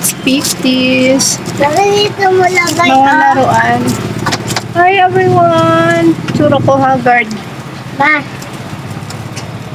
650s. Dito mo lagay Mga laruan. Hi everyone! Tsura ko Haggard. Ba?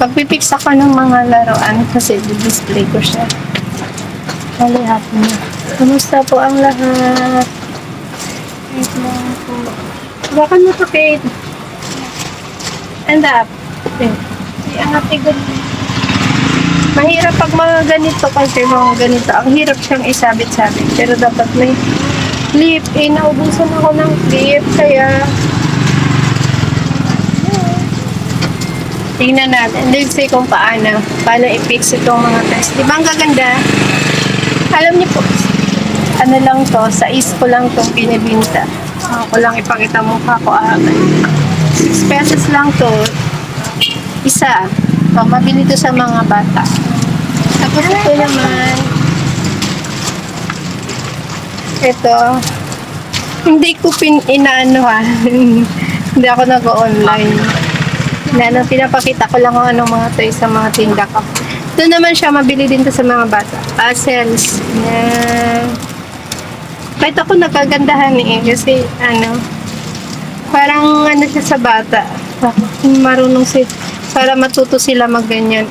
Pagpipix ako ng mga laruan kasi di-display ko siya. Halihat mo. Kamusta po ang lahat? Wait lang po. Bakan mo to, Kate. Stand up. Iangat igod. Mahirap pag mga ganito kasi mga ganito. Ang hirap siyang isabit-sabit. Pero dapat may clip. Naubusan ako ng clip. Kaya tingnan natin. Let's see kung paano i-fix itong mga test. Di ba ang gaganda? Alam niyo po, ano lang to, sa ko lang itong binibinta. Ako lang ipakita mukha ko agad. 6 pesos lang to. Isa. So, mabili to sa mga bata. Tapos ito naman, ito, hindi ko inaanohan. Hindi ako nag-online. Pinapakita ko lang kung anong mga toys sa mga tinda ko. Ito naman siya, mabili din to sa mga bata. Puzzles. Yan. Kahit ako nagkagandahan kasi parang siya sa bata. Marunong para matuto sila magganyan.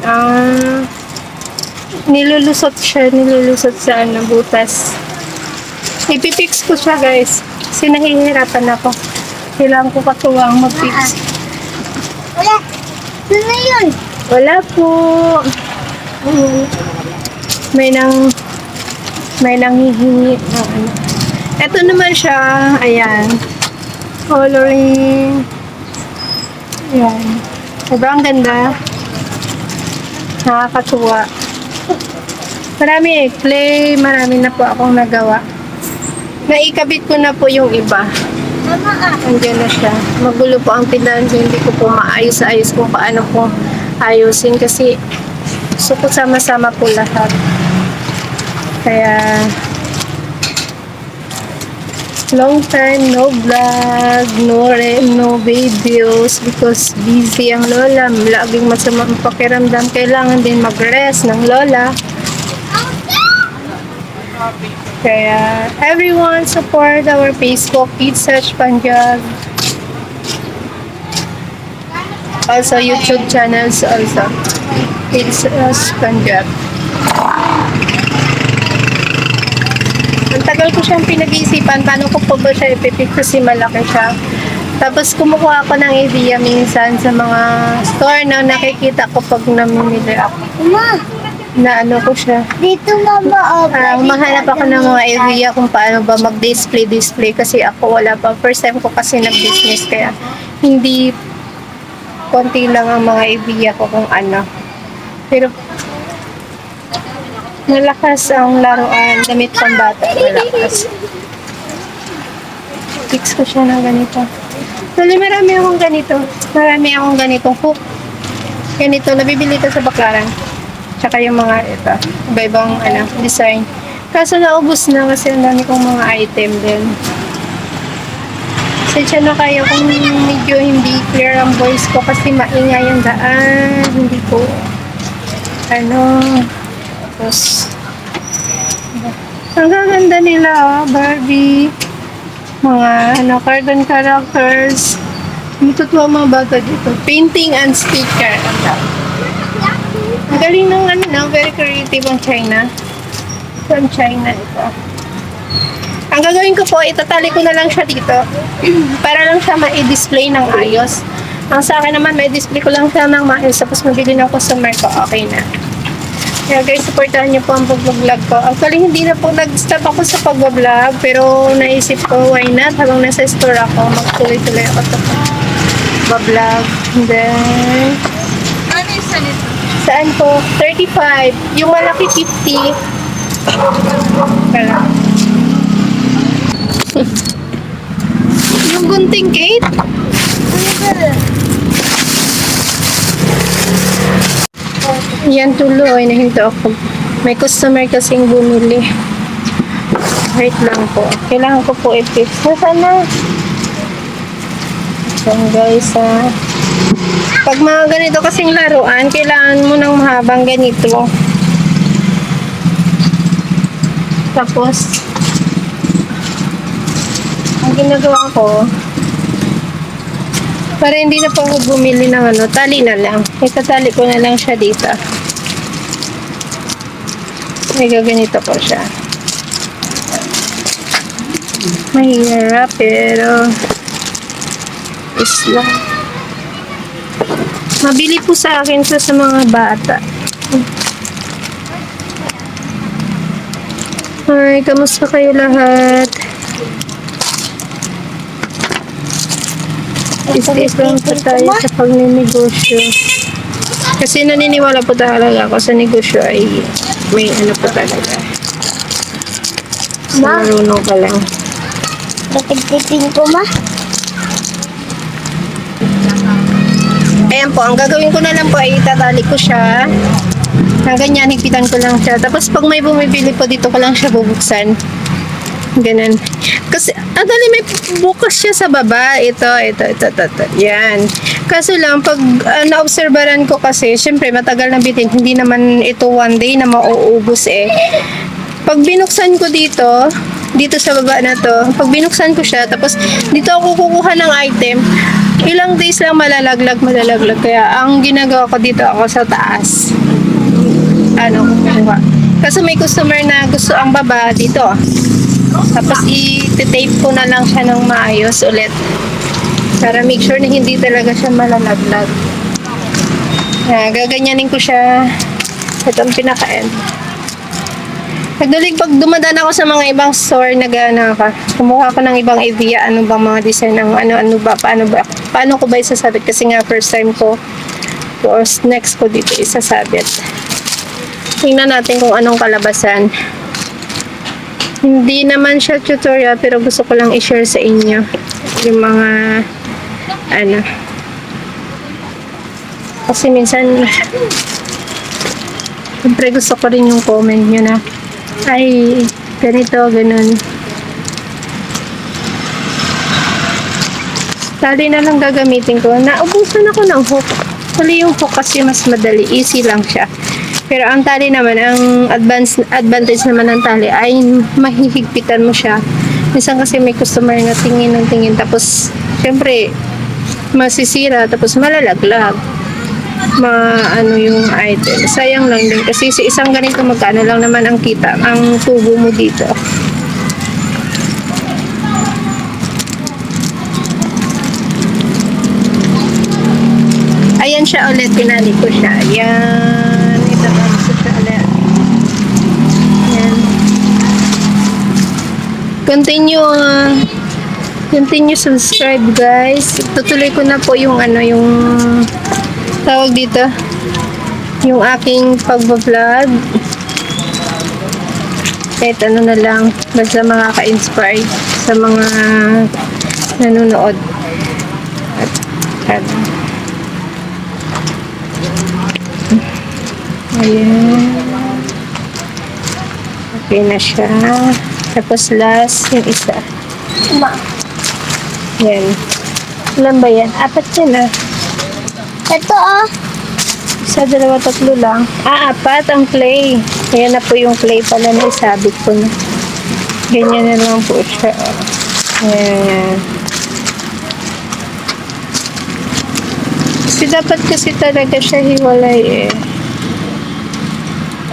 Nilulusot sa butas. Ipipix ko siya, guys. Kasi nahihirapan ako. Kailangan ko katuwang mag-fix. Wala. Ano na yun? Wala po. May nanghihingi. Ito naman siya. Ayan. Coloring. Ayan. Sobrang ganda. Nakakatuwa. Marami clay. Marami na po akong nagawa. Naikabit ko na po yung iba. Mama Andiyan na siya. Magulo po ang tindahan. So hindi ko po maayos-ayos kung paano po ayusin. Kasi gusto ko sama-sama po lahat. Kaya long time no vlog, no videos because busy ang lola. Laging masama ang pakiramdam. Kailangan din mag-rest ng lola. Kaya everyone support our Facebook, Kids Search Punjab. Also YouTube channels also. Kids Search Punjab. Ang tagal ko siyang pinag-iisipan paano ko po ba siya ipipik kasi malaki siya. Tapos kumukuha ako ng idea minsan sa mga store na nakikita ko pag namimili ako. Ma, Na ko siya. dito mama. Mahanap ako ng mga idea kung paano ba mag-display kasi ako wala pa. First time ko kasi nag-business kaya hindi konti lang ang mga idea ko kung ano. Pero malakas ang laruan, damit pang bata, malakas. Fix ko siya ng ganito. Tuloy marami akong ganitong hook. Ganito, nabibili ito sa Baclaran. Tsaka yung mga ito, iba-ibang design. Kaso naubos na kasi ang dami kong mga item din. Sensya na kayo kung medyo hindi clear ang voice ko kasi maingay yung daan. Hindi ko, tapos, ang gaganda nila, Barbie. Mga, cartoon characters. Matutuwa mga bata dito. Painting and sticker. Ang galing ng very creative ang China. From China ito. Ang gagawin ko po, itatali ko na lang siya dito. Para lang siya ma-display ng ayos. Ang sa akin naman, ma-display ko lang siya ng maayos. Tapos mabili ng customer ko, okay na. Kaya guys, supportahan niyo po ang pag-vlog ko. Actually, hindi na po nag-stop ako sa pag-vlog. Pero naisip ko, why not? Habang nasa store ako, magtuloy-tuloy ako sa pag-vlog. Then, Ano yung salito? saan po? 35. Yung malaki 50. Kala. Yung gunting 8. Yan tuloy, nahinto ako. May customer kasing bumili. Wait lang po. Kailangan ko po i-fix. Nasaan na? So guys, pag mga ganito kasing laruan, kailangan mo ng mahabang ganito. Tapos, ang ginagawa ko, para hindi na po ako bumili ng ano, tali na lang. Itatali ko na lang siya dito. May gaganito ko siya. Mahirap, pero is lang. Mabili po sa akin sa mga bata. Hi, kamusta kayo lahat? Is lang po tayo sa pagninegosyo. Kasi naniniwala po talaga ako sa negosyo ay may ano po talaga. Ma? Marunong ka lang. Napagtitin ko, ma. Ayan po, ang gagawin ko na lang po ay itatali ko siya. Ang ganyan, higpitan ko lang siya. Tapos pag may bumibili po, dito ko lang siya bubuksan. Ganun. Kasi, dali may bukas siya sa baba. Ito. Yan. Kaso lang, pag naobserbaran ko kasi, syempre matagal na bitin, hindi naman ito one day na mauubos eh. Pag binuksan ko dito sa baba na to, pag binuksan ko siya, tapos dito ako kukuha ng item, ilang days lang malalaglag. Kaya ang ginagawa ko dito ako sa taas. Kukuha. Kasi may customer na gusto ang baba dito. Tapos i-tape ko na lang siya ng maayos ulit. Para make sure na hindi talaga siya malalaglag. Gaganyanin ko siya. Ito ang pinaka-end. Pag dumadaan ako sa mga ibang store, kumuha ko ng ibang idea, ano bang mga design, paano ko ba isasabit? Kasi nga first time ko, or next ko dito isasabit. Tingnan natin kung anong kalabasan. Hindi naman siya tutorial, pero gusto ko lang i-share sa inyo yung mga kasi minsan siyempre gusto ko rin yung comment nyo na ay ganito, ganun. Tali na lang gagamitin ko. Naubusan ako ng hook. Actually yung hook kasi mas madali, easy lang siya. Pero ang tali naman, ang advantage naman ng tali ay mahihigpitan mo siya. Minsan kasi may customer na tingin ng tingin, tapos syempre masisira, tapos malalaglag. Yung item. Sayang lang din kasi sa isang ganito magkano lang naman ang kita, ang tubo mo dito. Ayan siya ulit, tinali ko siya. Ayan. Itatali ko siya ulit. Ayan. Continue subscribe, guys. Tutuloy ko na po yung yung tawag dito, yung aking pagbablog. Kahit ano na lang, basta makaka-inspire sa mga nanonood. At ayan. Okay na siya. Tapos last, yung isa. Yan. Ilan ba yan? 4 yan ah. Ito, oh. 1, 2, 3 lang. 4 ang clay. Ayan na po yung clay pala na isabit ko na. Ganyan na lang po siya. Ayan. Kasi dapat kasi talaga siya hiwalay eh.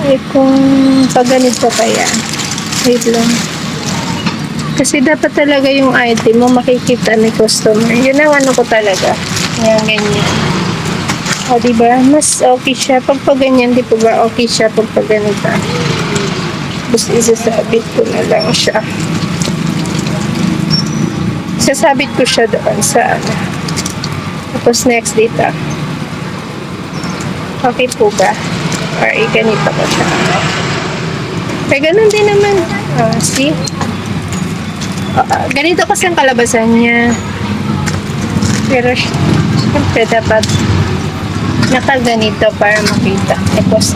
Ay kung pag ganito kaya. Wait lang. Kasi dapat talaga yung item mo makikita ni customer. Yun ang ano ko talaga. Ayan, ganyan. O, diba? Mas okay siya pag ganyan, di po ba? Okay siya pag ganito. Tapos isasabit ko na lang siya. Isasabit ko siya doon sa Tapos next dito. Okay po ba? Or ganito ko siya. Kaya ganun din naman. See? Ganito kasi ang kalabasan niya. Pero syempre dapat nakaganito para makita. Tapos,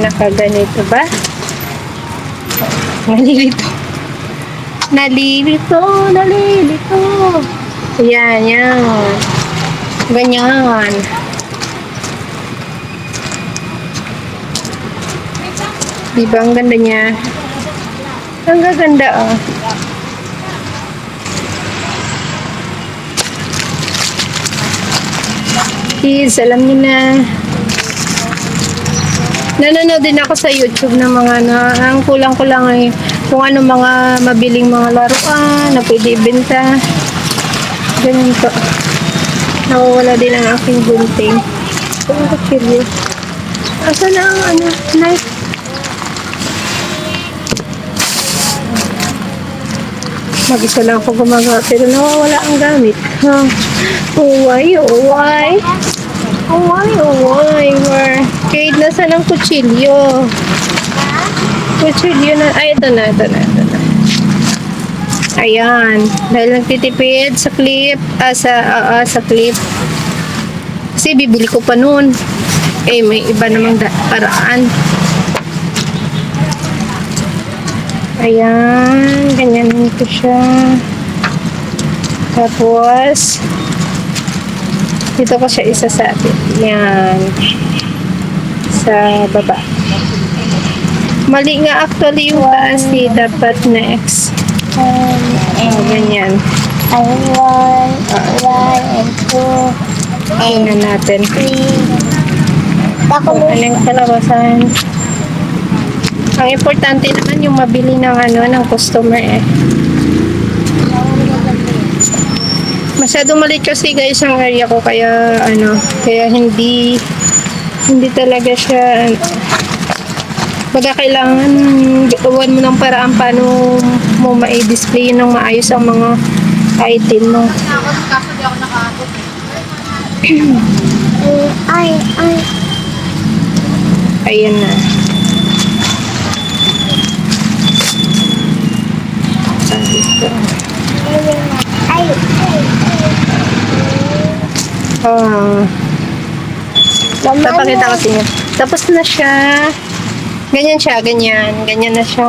nakaganito ba? Nalilito. Yan. Ganyan. Diba ang ganda niya? Ang gaganda, oh. Kids, alam niyo na. Nanonood din ako sa YouTube ng mga ang kulang ko lang ay kung ano mga mabiling mga laruan na pwede ibenta. Ganun po. Nawawala din ang aking gunting. Ito ang kutsilyo. Asa na ang knife? Mag-isa lang ako gumagawa pero nawawala ang gamit. Huh? Oh, why? Where? Kate, nasa ng kutsilyo? Kutsilyo na. Ay, ito na. Ayan. Dahil nagtitipid sa clip. Sa clip. Kasi bibili ko pa nun. Eh, may iba namang paraan. Ayan. Ganyan ito siya. Tapos, dito ko siya isasabit. Yan. Sa baba. Mali nga actually yung taas dapat next. Ganyan. One and two. Tingnan natin. Ako Kung anong kalabasan. Ang importante naman yung mabili ng customer eh. Masyadong maliit kasi guys ang area ko kaya hindi talaga siya baga kailangan gawan mo ng paraan paano mo ma-display ng maayos ang mga item mo. Ayan na. Papakita ko sa inyo. Tapos na siya. Ganyan siya, ganyan. Ganyan na siya.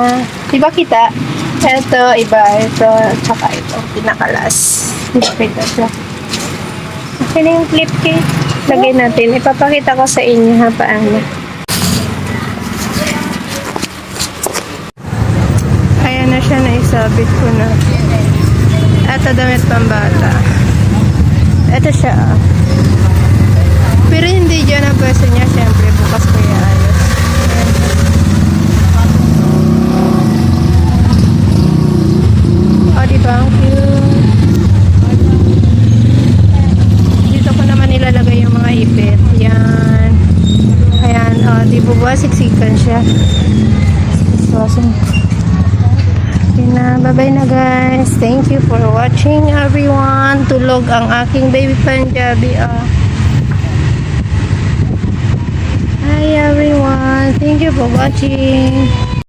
Diba kita? Ito, iba. Ito, tsaka ito. Pinakalas. Kita siya. Okay na yung clip cake. Lagay natin. Ipapakita ko sa inyo ha, paano. Ayan na siya, naisabit ko na. Ito damit pambata. Ito siya. Pero hindi dyan ang pwesto niya. Siyempre, bukas ko iayos. Oh, diba? Ang cute. Dito ko naman ilalagay yung mga ipit. Yan. Ayan. Oh, di ba? Siksikan siya. Siksikan. Okay na. Bye-bye na guys. Thank you for watching everyone. Tulog ang aking baby Punjabi. Hi everyone. Thank you for watching.